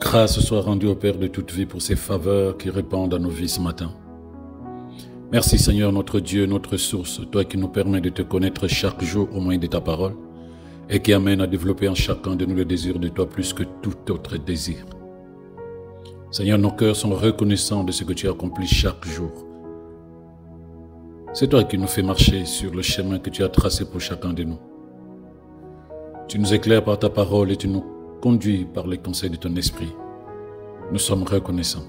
Grâce soit rendue au Père de toute vie pour ses faveurs qui répandent à nos vies ce matin. Merci Seigneur notre Dieu, notre source, toi qui nous permets de te connaître chaque jour au moyen de ta parole et qui amène à développer en chacun de nous le désir de toi plus que tout autre désir. Seigneur, nos cœurs sont reconnaissants de ce que tu as accompli chaque jour. C'est toi qui nous fais marcher sur le chemin que tu as tracé pour chacun de nous. Tu nous éclaires par ta parole et tu nous conduis par les conseils de ton esprit. Nous sommes reconnaissants.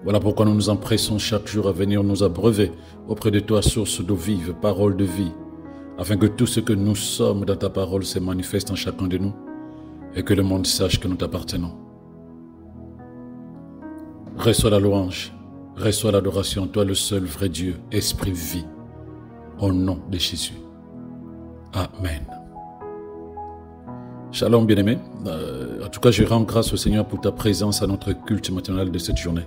Voilà pourquoi nous nous empressons chaque jour à venir nous abreuver auprès de toi, source d'eau vive, parole de vie, afin que tout ce que nous sommes dans ta parole se manifeste en chacun de nous et que le monde sache que nous t'appartenons. Reçois la louange, reçois l'adoration, toi le seul vrai Dieu, esprit vie, au nom de Jésus. Amen. Shalom bien-aimés. En tout cas, je rends grâce au Seigneur pour ta présence à notre culte matinal de cette journée.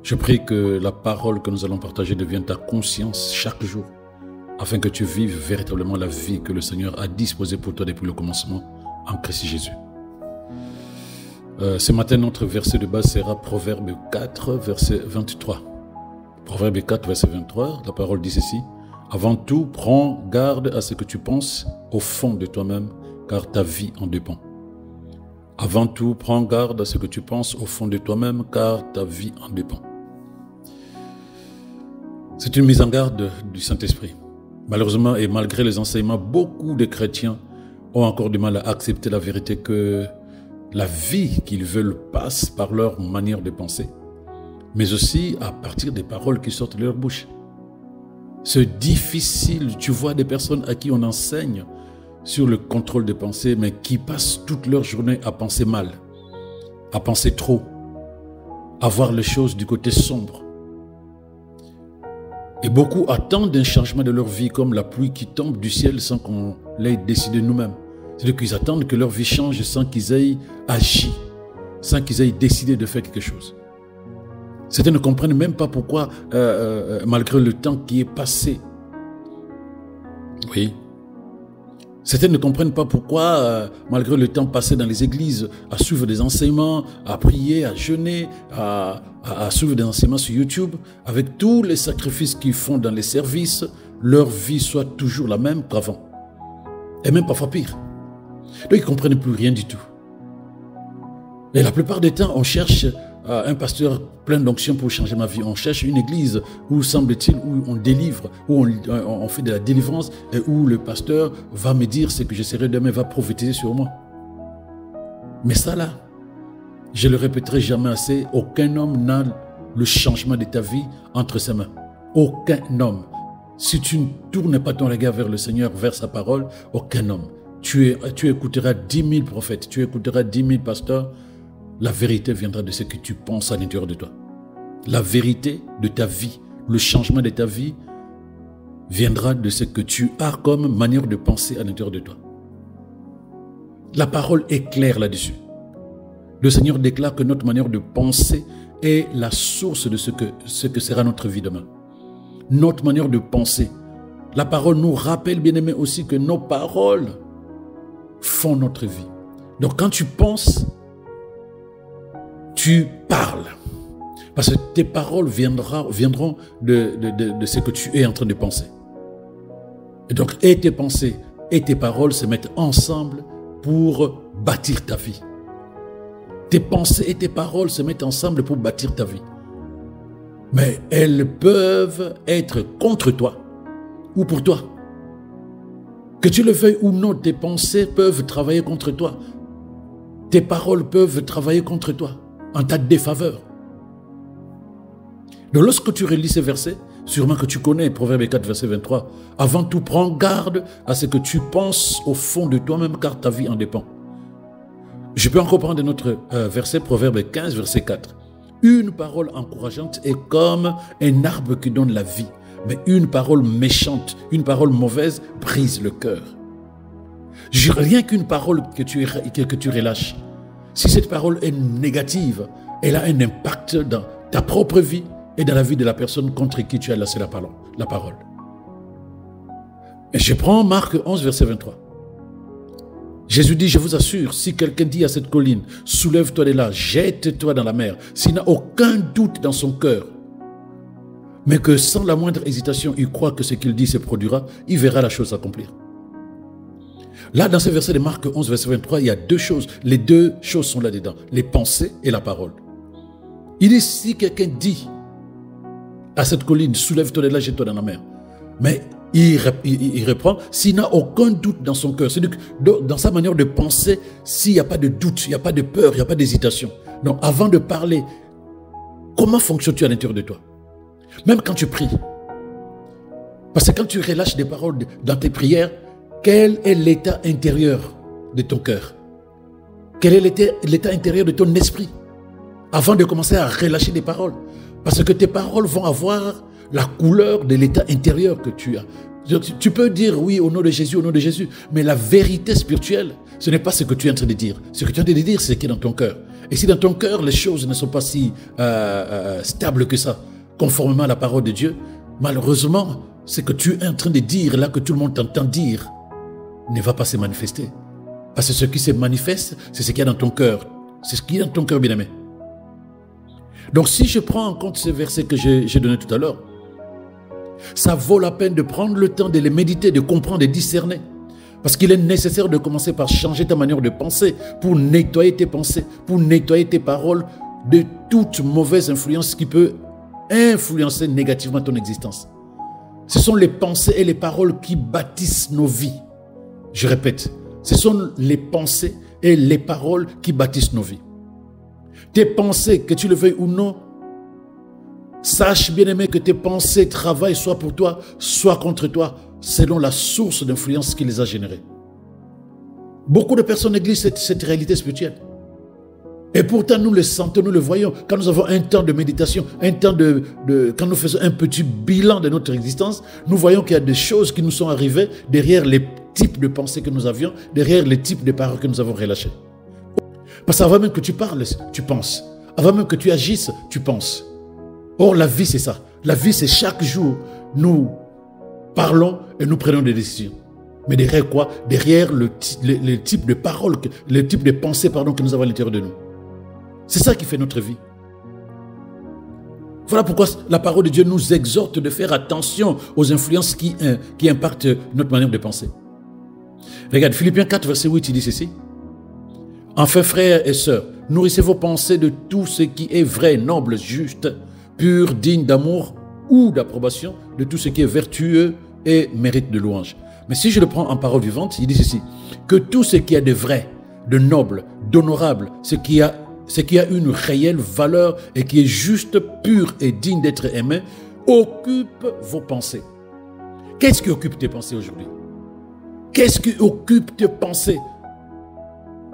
Je prie que la parole que nous allons partager devienne ta conscience chaque jour, afin que tu vives véritablement la vie que le Seigneur a disposée pour toi depuis le commencement en Christ Jésus. Ce matin, notre verset de base sera Proverbe 4, verset 23. Proverbe 4, verset 23, la parole dit ceci. Avant tout, prends garde à ce que tu penses au fond de toi-même, car ta vie en dépend. Avant tout, prends garde à ce que tu penses au fond de toi-même, car ta vie en dépend. C'est une mise en garde du Saint-Esprit. Malheureusement et malgré les enseignements, beaucoup de chrétiens ont encore du mal à accepter la vérité que la vie qu'ils veulent passe par leur manière de penser, mais aussi à partir des paroles qui sortent de leur bouche. C'est difficile, tu vois des personnes à qui on enseigne sur le contrôle des pensées, mais qui passent toute leur journée à penser mal, à penser trop, à voir les choses du côté sombre. Et beaucoup attendent un changement de leur vie comme la pluie qui tombe du ciel sans qu'on l'ait décidé nous-mêmes. C'est-à-dire qu'ils attendent que leur vie change sans qu'ils aient agi, sans qu'ils aient décidé de faire quelque chose. Certains ne comprennent même pas pourquoi, malgré le temps qui est passé, oui, certains ne comprennent pas pourquoi, malgré le temps passé dans les églises, à suivre des enseignements, à prier, à jeûner, à suivre des enseignements sur YouTube, avec tous les sacrifices qu'ils font dans les services, leur vie soit toujours la même qu'avant. Et même parfois pire. Donc ils ne comprennent plus rien du tout. Et la plupart des temps, on cherche un pasteur plein d'onction pour changer ma vie. On cherche une église où, semble-t-il, où on délivre, où on fait de la délivrance et où le pasteur va me dire ce que je serai demain, va prophétiser sur moi. Mais ça là, je le répéterai jamais assez, aucun homme n'a le changement de ta vie entre ses mains. Aucun homme. Si tu ne tournes pas ton regard vers le Seigneur, vers sa parole, aucun homme. Tu écouteras 10 000 prophètes, tu écouteras 10 000 pasteurs, la vérité viendra de ce que tu penses à l'intérieur de toi. La vérité de ta vie, le changement de ta vie viendra de ce que tu as comme manière de penser à l'intérieur de toi. La parole est claire là-dessus. Le Seigneur déclare que notre manière de penser est la source de ce que sera notre vie demain. Notre manière de penser. La parole nous rappelle, bien-aimés, aussi que nos paroles font notre vie. Donc quand tu penses, tu parles. Parce que tes paroles viendront de ce que tu es en train de penser. Et donc, et tes pensées et tes paroles se mettent ensemble pour bâtir ta vie. Tes pensées et tes paroles se mettent ensemble pour bâtir ta vie. Mais elles peuvent être contre toi ou pour toi. Que tu le veuilles ou non, tes pensées peuvent travailler contre toi. Tes paroles peuvent travailler contre toi, en ta défaveur. Donc lorsque tu relis ces versets, sûrement que tu connais Proverbe 4, verset 23, avant tout, prends garde à ce que tu penses au fond de toi-même, car ta vie en dépend. Je peux encore prendre notre verset, Proverbe 15, verset 4. Une parole encourageante est comme un arbre qui donne la vie. Mais une parole méchante, une parole mauvaise brise le cœur. Rien qu'une parole que tu relâches, si cette parole est négative, elle a un impact dans ta propre vie et dans la vie de la personne contre qui tu as laissé la parole. Et je prends Marc 11, verset 23. Jésus dit, je vous assure, si quelqu'un dit à cette colline, soulève-toi de là, jette-toi dans la mer, s'il n'a aucun doute dans son cœur, mais que sans la moindre hésitation, il croit que ce qu'il dit se produira, il verra la chose s'accomplir. Là, dans ce verset de Marc 11, verset 23, il y a deux choses. Les deux choses sont là-dedans, les pensées et la parole. Il dit, si quelqu'un dit à cette colline, soulève-toi de là, jette-toi dans la mer, mais il reprend, s'il n'a aucun doute dans son cœur, c'est-à-dire dans sa manière de penser, s'il n'y a pas de doute, il n'y a pas de peur, il n'y a pas d'hésitation. Donc, avant de parler, comment fonctionnes-tu à l'intérieur de toi? Même quand tu pries. Parce que quand tu relâches des paroles dans tes prières, quel est l'état intérieur de ton cœur? Quel est l'état intérieur de ton esprit? Avant de commencer à relâcher des paroles. Parce que tes paroles vont avoir la couleur de l'état intérieur que tu as. Tu peux dire oui au nom de Jésus, mais la vérité spirituelle, ce n'est pas ce que tu es en train de dire. Ce que tu es en train de dire, c'est ce qui est dans ton cœur. Et si dans ton cœur, les choses ne sont pas si stables que ça, conformément à la parole de Dieu, malheureusement, ce que tu es en train de dire, là que tout le monde t'entend dire, ne va pas se manifester. Parce que ce qui se manifeste, c'est ce qu'il y a dans ton cœur. C'est ce qui est dans ton cœur, bien-aimé. Donc si je prends en compte ces versets que j'ai donnés tout à l'heure, ça vaut la peine de prendre le temps de les méditer, de comprendre, de discerner. Parce qu'il est nécessaire de commencer par changer ta manière de penser pour nettoyer tes pensées, pour nettoyer tes paroles de toute mauvaise influence qui peut influencer négativement ton existence. Ce sont les pensées et les paroles qui bâtissent nos vies. Je répète, ce sont les pensées et les paroles qui bâtissent nos vies. Tes pensées, que tu le veuilles ou non, sache bien aimé que tes pensées travaillent soit pour toi, soit contre toi, selon la source d'influence qui les a générées. Beaucoup de personnes négligent cette réalité spirituelle. Et pourtant, nous le sentons, nous le voyons. Quand nous avons un temps de méditation, un temps quand nous faisons un petit bilan de notre existence, nous voyons qu'il y a des choses qui nous sont arrivées derrière les types de pensées que nous avions, derrière les types de paroles que nous avons relâchées. Parce qu'avant même que tu parles, tu penses. Avant même que tu agisses, tu penses. Or, la vie, c'est ça. La vie, c'est chaque jour, nous parlons et nous prenons des décisions. Mais derrière quoi? Derrière le type de paroles, le type de pensées que nous avons à l'intérieur de nous. C'est ça qui fait notre vie. Voilà pourquoi la parole de Dieu nous exhorte de faire attention aux influences qui impactent notre manière de penser. Regarde, Philippiens 4, verset 8, il dit ceci. Enfin, frères et sœurs, nourrissez vos pensées de tout ce qui est vrai, noble, juste, pur, digne d'amour ou d'approbation, de tout ce qui est vertueux et mérite de louange. Mais si je le prends en parole vivante, il dit ceci, que tout ce qui est de vrai, de noble, d'honorable, ce qui a une réelle valeur et qui est juste, pur et digne d'être aimé, occupe vos pensées. Qu'est-ce qui occupe tes pensées aujourd'hui? Qu'est-ce qui occupe tes pensées?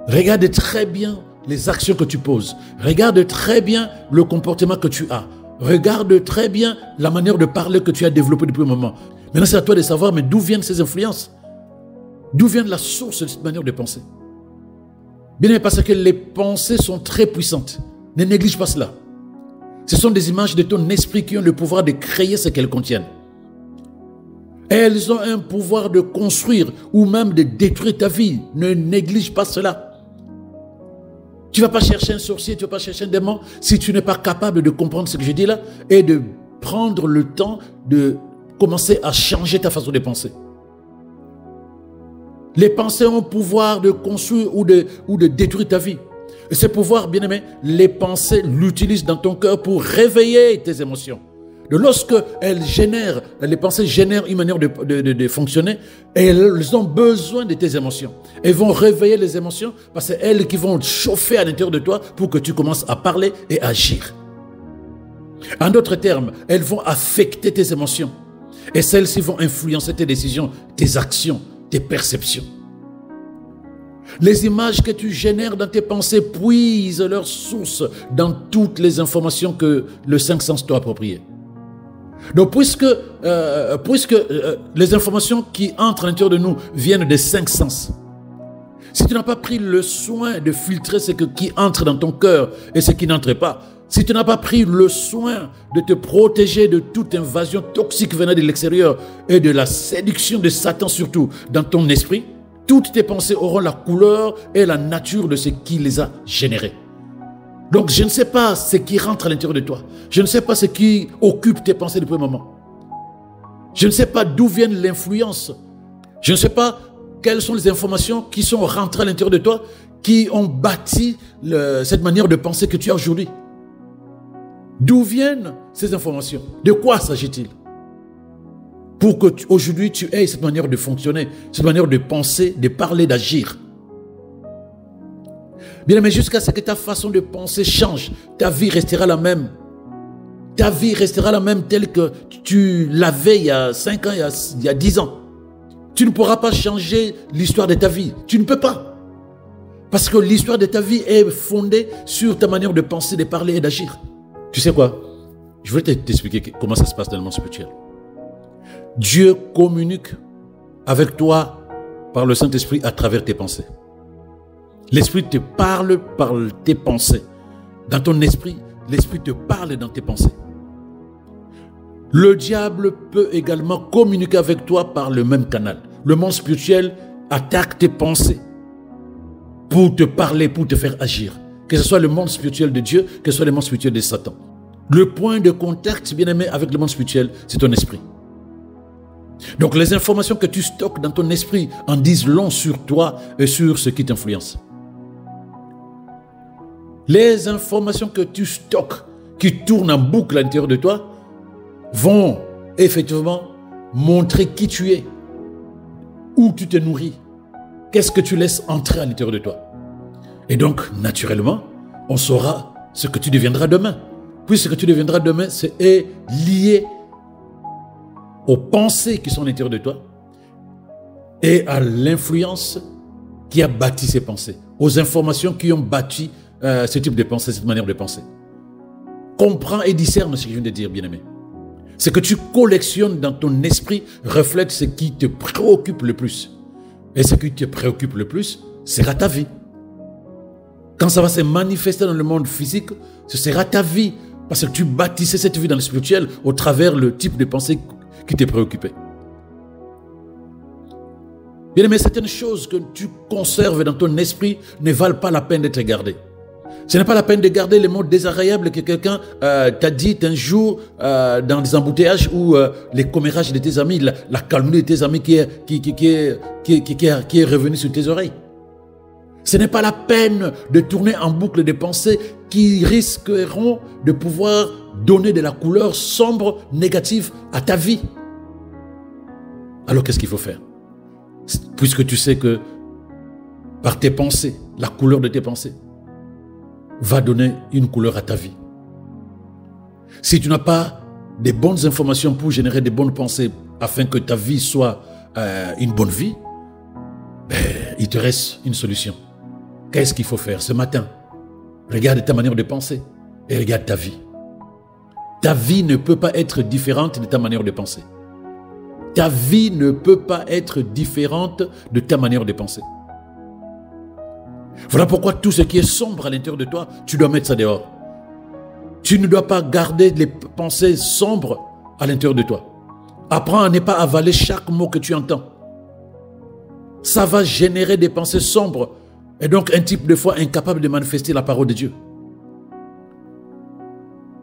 Regarde très bien les actions que tu poses. Regarde très bien le comportement que tu as. Regarde très bien la manière de parler que tu as développée depuis un moment. Maintenant, c'est à toi de savoir, mais d'où viennent ces influences? D'où vient la source de cette manière de penser? Bien, parce que les pensées sont très puissantes. Ne néglige pas cela. Ce sont des images de ton esprit qui ont le pouvoir de créer ce qu'elles contiennent. Elles ont un pouvoir de construire ou même de détruire ta vie. Ne néglige pas cela. Tu ne vas pas chercher un sorcier, tu ne vas pas chercher un démon si tu n'es pas capable de comprendre ce que je dis là et de prendre le temps de commencer à changer ta façon de penser. Les pensées ont le pouvoir de construire ou de détruire ta vie. Et ce pouvoir, bien aimé, les pensées l'utilisent dans ton cœur pour réveiller tes émotions. Lorsque les pensées génèrent une manière de fonctionner, elles ont besoin de tes émotions. Elles vont réveiller les émotions parce que c'est elles qui vont chauffer à l'intérieur de toi pour que tu commences à parler et agir. En d'autres termes, elles vont affecter tes émotions. Et celles-ci vont influencer tes décisions, tes actions, tes perceptions. Les images que tu génères dans tes pensées puisent leur source dans toutes les informations que le cinq sens t'a appropriées. Donc, puisque les informations qui entrent à l'intérieur de nous viennent des cinq sens, si tu n'as pas pris le soin de filtrer ce qui entre dans ton cœur et ce qui n'entre pas, si tu n'as pas pris le soin de te protéger de toute invasion toxique venant de l'extérieur et de la séduction de Satan surtout dans ton esprit, Toutes tes pensées auront la couleur et la nature de ce qui les a générées. Donc, je ne sais pas ce qui rentre à l'intérieur de toi. Je ne sais pas ce qui occupe tes pensées depuis un moment. Je ne sais pas d'où vient l'influence. Je ne sais pas quelles sont les informations qui sont rentrées à l'intérieur de toi, qui ont bâti cette manière de penser que tu as aujourd'hui. D'où viennent ces informations? De quoi s'agit-il? Pour que aujourd'hui tu aies cette manière de fonctionner, cette manière de penser, de parler, d'agir. Bien aimé, jusqu'à ce que ta façon de penser change, ta vie restera la même. Ta vie restera la même telle que tu l'avais il y a 5 ans, il y a 10 ans. Tu ne pourras pas changer l'histoire de ta vie. Tu ne peux pas. Parce que l'histoire de ta vie est fondée sur ta manière de penser, de parler et d'agir. Tu sais quoi? Je vais t'expliquer comment ça se passe dans le monde spirituel. Dieu communique avec toi par le Saint-Esprit à travers tes pensées. L'Esprit te parle par tes pensées. Dans ton esprit, l'Esprit te parle dans tes pensées. Le diable peut également communiquer avec toi par le même canal. Le monde spirituel attaque tes pensées pour te parler, pour te faire agir. Que ce soit le monde spirituel de Dieu, que ce soit le monde spirituel de Satan. Le point de contact, bien aimé, avec le monde spirituel, c'est ton esprit. Donc les informations que tu stockes dans ton esprit en disent long sur toi et sur ce qui t'influence. Les informations que tu stockes, qui tournent en boucle à l'intérieur de toi, vont effectivement montrer qui tu es, où tu te nourris, qu'est-ce que tu laisses entrer à l'intérieur de toi. Et donc, naturellement, on saura ce que tu deviendras demain. Puis ce que tu deviendras demain, c'est lié aux pensées qui sont à l'intérieur de toi et à l'influence qui a bâti ces pensées, aux informations qui ont bâti ce type de pensée, cette manière de penser. Comprends et discerne ce que je viens de dire, bien-aimé. Ce que tu collectionnes dans ton esprit reflète ce qui te préoccupe le plus. Et ce qui te préoccupe le plus sera ta vie. Quand ça va se manifester dans le monde physique, ce sera ta vie. Parce que tu bâtissais cette vie dans le spirituel au travers le type de pensée qui te préoccupait. Bien aimé, certaines choses que tu conserves dans ton esprit ne valent pas la peine d'être gardées. Ce n'est pas la peine de garder les mots désagréables que quelqu'un t'a dit un jour dans des embouteillages ou les commérages de tes amis, la calomnie de tes amis qui est revenue sur tes oreilles. Ce n'est pas la peine de tourner en boucle des pensées qui risqueront de pouvoir donner de la couleur sombre, négative à ta vie. Alors qu'est-ce qu'il faut faire? Puisque tu sais que par tes pensées, la couleur de tes pensées va donner une couleur à ta vie. Si tu n'as pas des bonnes informations pour générer des bonnes pensées afin que ta vie soit une bonne vie, il te reste une solution. Qu'est-ce qu'il faut faire ce matin? Regarde ta manière de penser et regarde ta vie. Ta vie ne peut pas être différente de ta manière de penser. Ta vie ne peut pas être différente de ta manière de penser. Voilà pourquoi tout ce qui est sombre à l'intérieur de toi, tu dois mettre ça dehors. Tu ne dois pas garder les pensées sombres à l'intérieur de toi. Apprends à ne pas avaler chaque mot que tu entends. Ça va générer des pensées sombres et donc un type de foi incapable de manifester la parole de Dieu.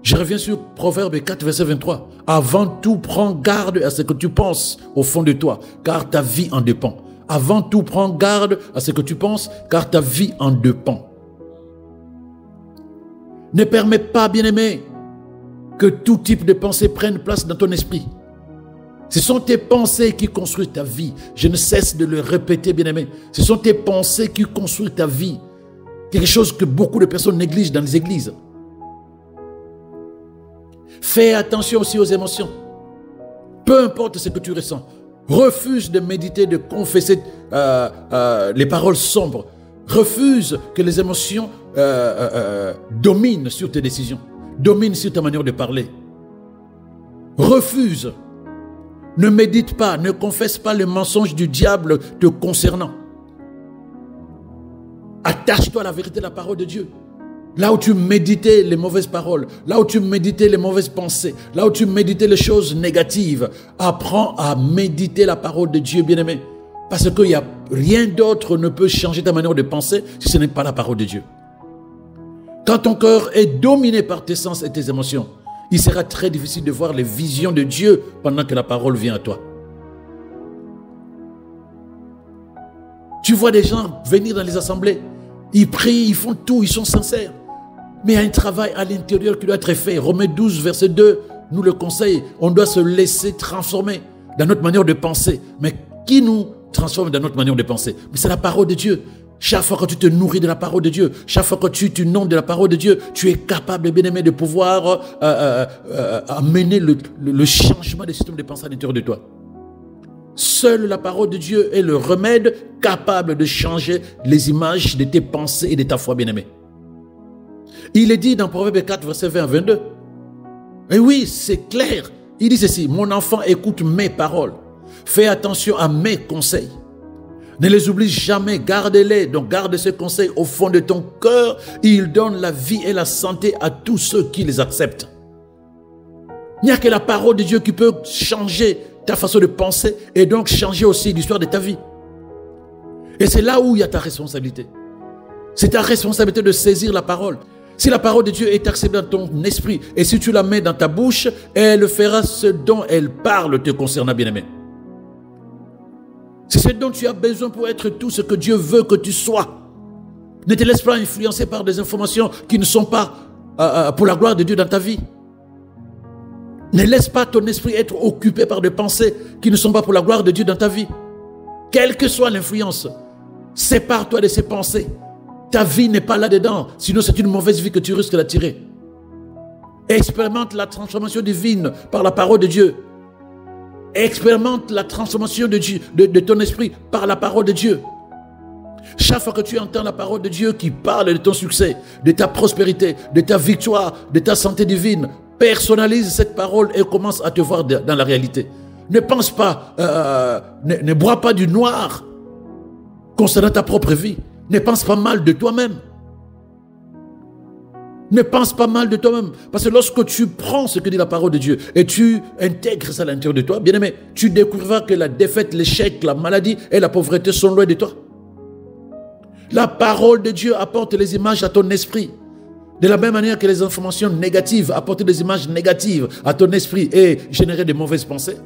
Je reviens sur Proverbe 4, verset 23. Avant tout, prends garde à ce que tu penses au fond de toi, car ta vie en dépend. Avant tout, prends garde à ce que tu penses, car ta vie en dépend. Ne permets pas, bien-aimé, que tout type de pensée prenne place dans ton esprit. Ce sont tes pensées qui construisent ta vie. Je ne cesse de le répéter, bien-aimé. Ce sont tes pensées qui construisent ta vie. Quelque chose que beaucoup de personnes négligent dans les églises. Fais attention aussi aux émotions. Peu importe ce que tu ressens. Refuse de méditer, de confesser les paroles sombres. Refuse que les émotions dominent sur tes décisions, dominent sur ta manière de parler. Refuse. Ne médite pas, ne confesse pas les mensonges du diable te concernant. Attache-toi à la vérité de la parole de Dieu. Là où tu méditais les mauvaises paroles, là où tu méditais les mauvaises pensées, là où tu méditais les choses négatives, apprends à méditer la parole de Dieu, bien-aimé. Parce qu'il n'y a rien d'autre ne peut changer ta manière de penser si ce n'est pas la parole de Dieu. Quand ton cœur est dominé par tes sens et tes émotions, il sera très difficile de voir les visions de Dieu pendant que la parole vient à toi. Tu vois des gens venir dans les assemblées, ils prient, ils font tout, ils sont sincères. Mais il y a un travail à l'intérieur qui doit être fait. Romains 12, verset 2, nous le conseille. On doit se laisser transformer dans notre manière de penser. Mais qui nous transforme dans notre manière de penser? Mais c'est la parole de Dieu. Chaque fois que tu te nourris de la parole de Dieu, chaque fois que tu nommes de la parole de Dieu, tu es capable, bien aimé, de pouvoir amener le changement des systèmes de pensée à l'intérieur de toi. Seule la parole de Dieu est le remède capable de changer les images de tes pensées et de ta foi, bien-aimé. Il est dit dans Proverbe 4, verset 20 à 22. Et oui, c'est clair. Il dit ceci: mon enfant, écoute mes paroles. Fais attention à mes conseils. Ne les oublie jamais, garde-les. Donc garde ces conseils au fond de ton cœur. Il donne la vie et la santé à tous ceux qui les acceptent. Il n'y a que la parole de Dieu qui peut changer ta façon de penser et donc changer aussi l'histoire de ta vie. Et c'est là où il y a ta responsabilité. C'est ta responsabilité de saisir la parole. Si la parole de Dieu est acceptée dans ton esprit et si tu la mets dans ta bouche, elle fera ce dont elle parle te concernant, bien-aimé. C'est ce dont tu as besoin pour être tout ce que Dieu veut que tu sois. Ne te laisse pas influencer par des informations qui ne sont pas pour la gloire de Dieu dans ta vie. Ne laisse pas ton esprit être occupé par des pensées qui ne sont pas pour la gloire de Dieu dans ta vie. Quelle que soit l'influence, sépare-toi de ces pensées. Ta vie n'est pas là-dedans, sinon c'est une mauvaise vie que tu risques d'attirer. Expérimente la transformation divine par la parole de Dieu. Expérimente la transformation de ton esprit par la parole de Dieu. Chaque fois que tu entends la parole de Dieu qui parle de ton succès, de ta prospérité, de ta victoire, de ta santé divine, personnalise cette parole et commence à te voir dans la réalité. Ne pense pas, ne bois pas du noir concernant ta propre vie. Ne pense pas mal de toi-même. Ne pense pas mal de toi-même. Parce que lorsque tu prends ce que dit la parole de Dieu et tu intègres ça à l'intérieur de toi, bien aimé, tu découvriras que la défaite, l'échec, la maladie et la pauvreté sont loin de toi. La parole de Dieu apporte les images à ton esprit. De la même manière que les informations négatives apportent des images négatives à ton esprit et générer de mauvaises pensées.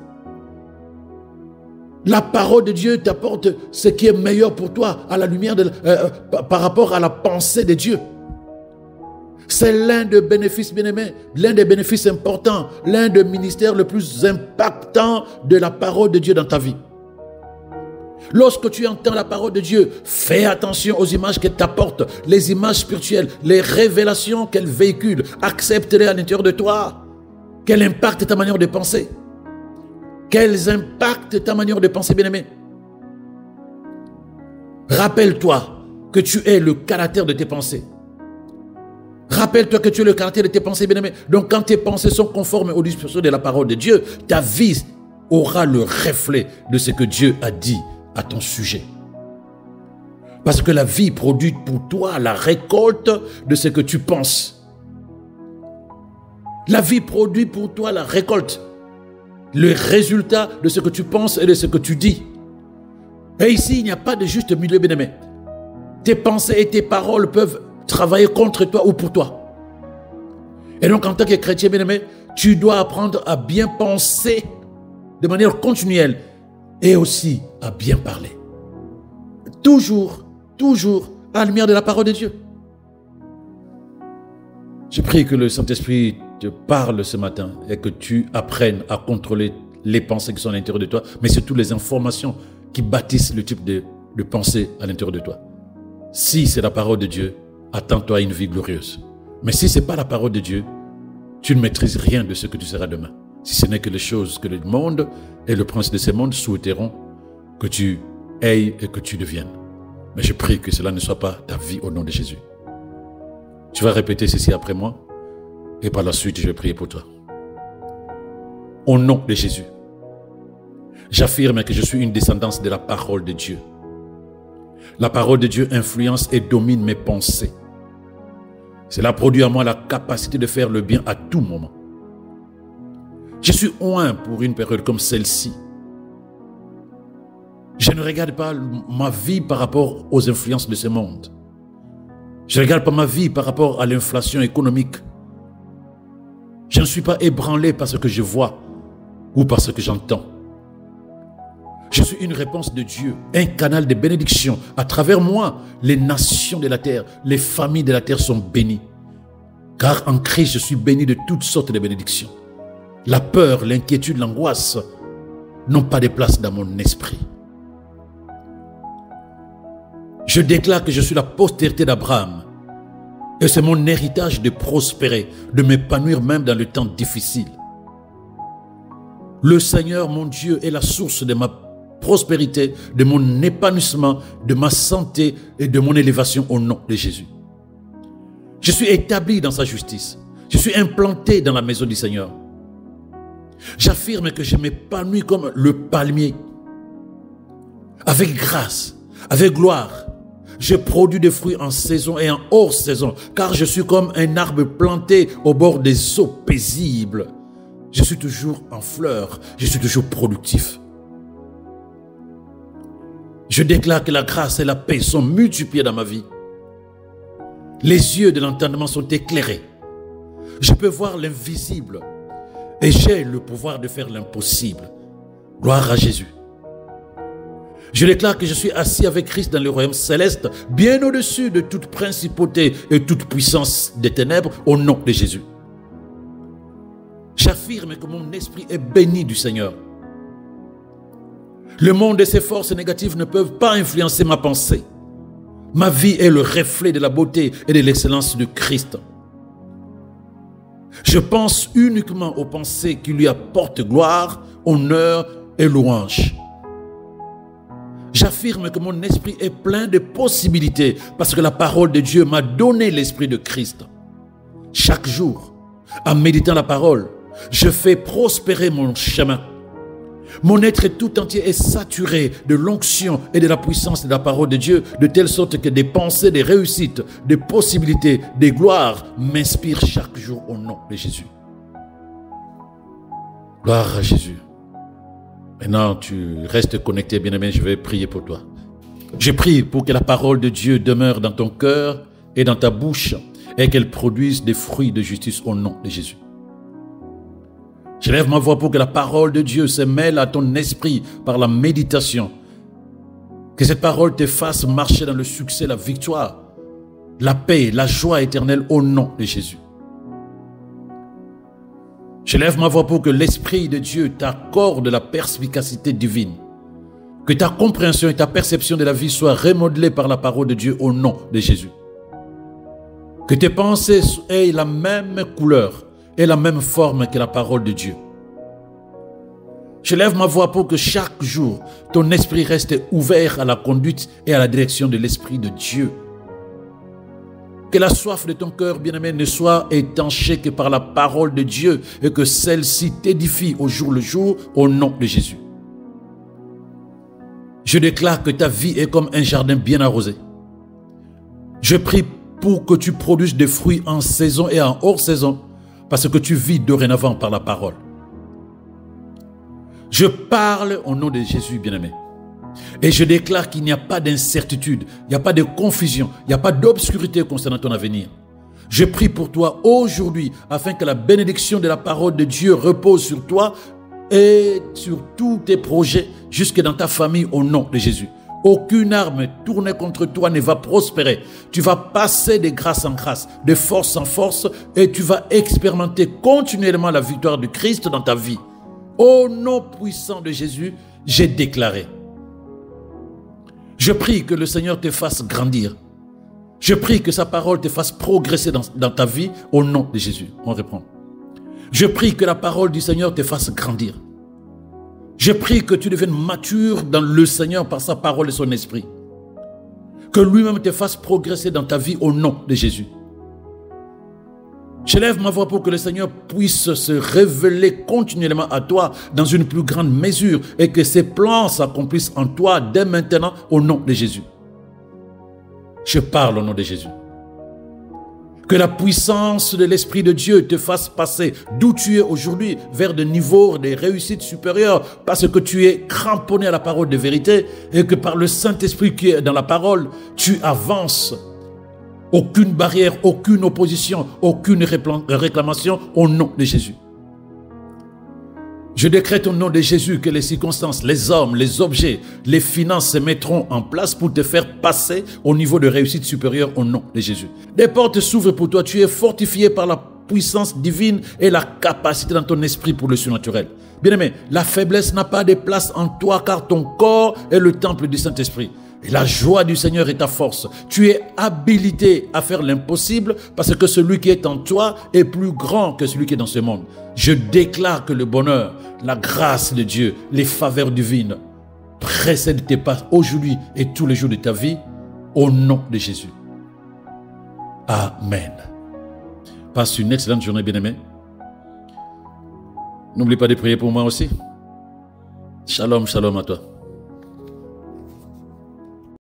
La parole de Dieu t'apporte ce qui est meilleur pour toi à la lumière par rapport à la pensée de Dieu. C'est l'un des bénéfices, bien-aimés, l'un des bénéfices importants, l'un des ministères le plus impactants de la parole de Dieu dans ta vie. Lorsque tu entends la parole de Dieu, fais attention aux images qu'elle t'apporte, les images spirituelles, les révélations qu'elle véhicule. Accepte-les à l'intérieur de toi. Qu'elles impactent ta manière de penser. Qu'elles impactent ta manière de penser, bien-aimé. Rappelle-toi que tu es le caractère de tes pensées. Rappelle-toi que tu es le caractère de tes pensées, bien-aimé. Donc quand tes pensées sont conformes aux dispositions de la parole de Dieu, ta vie aura le reflet de ce que Dieu a dit à ton sujet. Parce que la vie produit pour toi la récolte de ce que tu penses. La vie produit pour toi la récolte, le résultat de ce que tu penses et de ce que tu dis. Et ici, il n'y a pas de juste milieu, bien-aimé. Tes pensées et tes paroles peuvent travailler contre toi ou pour toi. Et donc, en tant que chrétien, bien-aimé, tu dois apprendre à bien penser de manière continuelle et aussi à bien parler. Toujours à la lumière de la parole de Dieu. Je prie que le Saint-Esprit te parle ce matin et que tu apprennes à contrôler les pensées qui sont à l'intérieur de toi, mais surtout les informations qui bâtissent le type de pensée à l'intérieur de toi. Si c'est la parole de Dieu, attends-toi à une vie glorieuse. Mais si ce n'est pas la parole de Dieu, tu ne maîtrises rien de ce que tu seras demain. Si ce n'est que les choses que le monde et le prince de ce monde souhaiteront que tu ailles et que tu deviennes. Mais je prie que cela ne soit pas ta vie au nom de Jésus. Tu vas répéter ceci après moi et par la suite je vais prier pour toi. Au nom de Jésus, j'affirme que je suis une descendance de la parole de Dieu. La parole de Dieu influence et domine mes pensées. Cela produit en moi la capacité de faire le bien à tout moment. Je suis oint pour une période comme celle-ci. Je ne regarde pas ma vie par rapport aux influences de ce monde. Je ne regarde pas ma vie par rapport à l'inflation économique. Je ne suis pas ébranlé par ce que je vois ou par ce que j'entends. Je suis une réponse de Dieu, un canal de bénédiction. À travers moi, les nations de la terre, les familles de la terre sont bénies. Car en Christ, je suis béni de toutes sortes de bénédictions. La peur, l'inquiétude, l'angoisse n'ont pas de place dans mon esprit. Je déclare que je suis la postérité d'Abraham. Et c'est mon héritage de prospérer, de m'épanouir même dans le temps difficile. Le Seigneur, mon Dieu, est la source de ma prospérité, de mon épanouissement, de ma santé et de mon élévation au nom de Jésus. Je suis établi dans sa justice. Je suis implanté dans la maison du Seigneur. J'affirme que je m'épanouis comme le palmier. Avec grâce, avec gloire. Je produis des fruits en saison et en hors saison, car je suis comme un arbre planté au bord des eaux paisibles. Je suis toujours en fleurs, je suis toujours productif. Je déclare que la grâce et la paix sont multipliées dans ma vie. Les yeux de l'entendement sont éclairés. Je peux voir l'invisible et j'ai le pouvoir de faire l'impossible. Gloire à Jésus. Je déclare que je suis assis avec Christ dans le royaume céleste, bien au-dessus de toute principauté et toute puissance des ténèbres, au nom de Jésus. J'affirme que mon esprit est béni du Seigneur. Le monde et ses forces négatives ne peuvent pas influencer ma pensée. Ma vie est le reflet de la beauté et de l'excellence de Christ. Je pense uniquement aux pensées qui lui apportent gloire, honneur et louange. J'affirme que mon esprit est plein de possibilités parce que la parole de Dieu m'a donné l'esprit de Christ. Chaque jour, en méditant la parole, je fais prospérer mon chemin. Mon être tout entier est saturé de l'onction et de la puissance de la parole de Dieu, de telle sorte que des pensées, des réussites, des possibilités, des gloires m'inspirent chaque jour au nom de Jésus. Gloire à Jésus. Maintenant, tu restes connecté, bien-aimé, je vais prier pour toi. Je prie pour que la parole de Dieu demeure dans ton cœur et dans ta bouche et qu'elle produise des fruits de justice au nom de Jésus. Je lève ma voix pour que la parole de Dieu se mêle à ton esprit par la méditation. Que cette parole te fasse marcher dans le succès, la victoire, la paix, la joie éternelle au nom de Jésus. Je lève ma voix pour que l'Esprit de Dieu t'accorde la perspicacité divine. Que ta compréhension et ta perception de la vie soient remodelées par la parole de Dieu au nom de Jésus. Que tes pensées aient la même couleur et la même forme que la parole de Dieu. Je lève ma voix pour que chaque jour, ton esprit reste ouvert à la conduite et à la direction de l'Esprit de Dieu. Que la soif de ton cœur, bien-aimé, ne soit étanchée que par la parole de Dieu et que celle-ci t'édifie au jour le jour au nom de Jésus. Je déclare que ta vie est comme un jardin bien arrosé. Je prie pour que tu produises des fruits en saison et en hors saison parce que tu vis dorénavant par la parole. Je parle au nom de Jésus, bien-aimé. Et je déclare qu'il n'y a pas d'incertitude, il n'y a pas de confusion, il n'y a pas d'obscurité concernant ton avenir. Je prie pour toi aujourd'hui afin que la bénédiction de la parole de Dieu repose sur toi et sur tous tes projets jusque dans ta famille au nom de Jésus. Aucune arme tournée contre toi ne va prospérer. Tu vas passer de grâce en grâce, de force en force et tu vas expérimenter continuellement la victoire de Christ dans ta vie. Au nom puissant de Jésus, j'ai déclaré. Je prie que le Seigneur te fasse grandir. Je prie que sa parole te fasse progresser dans ta vie au nom de Jésus. On reprend. Je prie que la parole du Seigneur te fasse grandir. Je prie que tu deviennes mature dans le Seigneur par sa parole et son esprit. Que lui-même te fasse progresser dans ta vie au nom de Jésus. Je lève ma voix pour que le Seigneur puisse se révéler continuellement à toi dans une plus grande mesure et que ses plans s'accomplissent en toi dès maintenant au nom de Jésus. Je parle au nom de Jésus. Que la puissance de l'Esprit de Dieu te fasse passer d'où tu es aujourd'hui vers des niveaux, des réussites supérieures parce que tu es cramponné à la parole de vérité et que par le Saint-Esprit qui est dans la parole, tu avances. Aucune barrière, aucune opposition, aucune réclamation au nom de Jésus. Je décrète au nom de Jésus que les circonstances, les hommes, les objets, les finances se mettront en place pour te faire passer au niveau de réussite supérieure au nom de Jésus. Des portes s'ouvrent pour toi. Tu es fortifié par la puissance divine et la capacité dans ton esprit pour le surnaturel. Bien-aimé, la faiblesse n'a pas de place en toi car ton corps est le temple du Saint-Esprit. Et la joie du Seigneur est ta force. Tu es habilité à faire l'impossible parce que celui qui est en toi est plus grand que celui qui est dans ce monde. Je déclare que le bonheur, la grâce de Dieu, les faveurs divines précèdent tes pas aujourd'hui et tous les jours de ta vie au nom de Jésus. Amen. Passe une excellente journée, bien-aimé. N'oublie pas de prier pour moi aussi. Shalom, shalom à toi.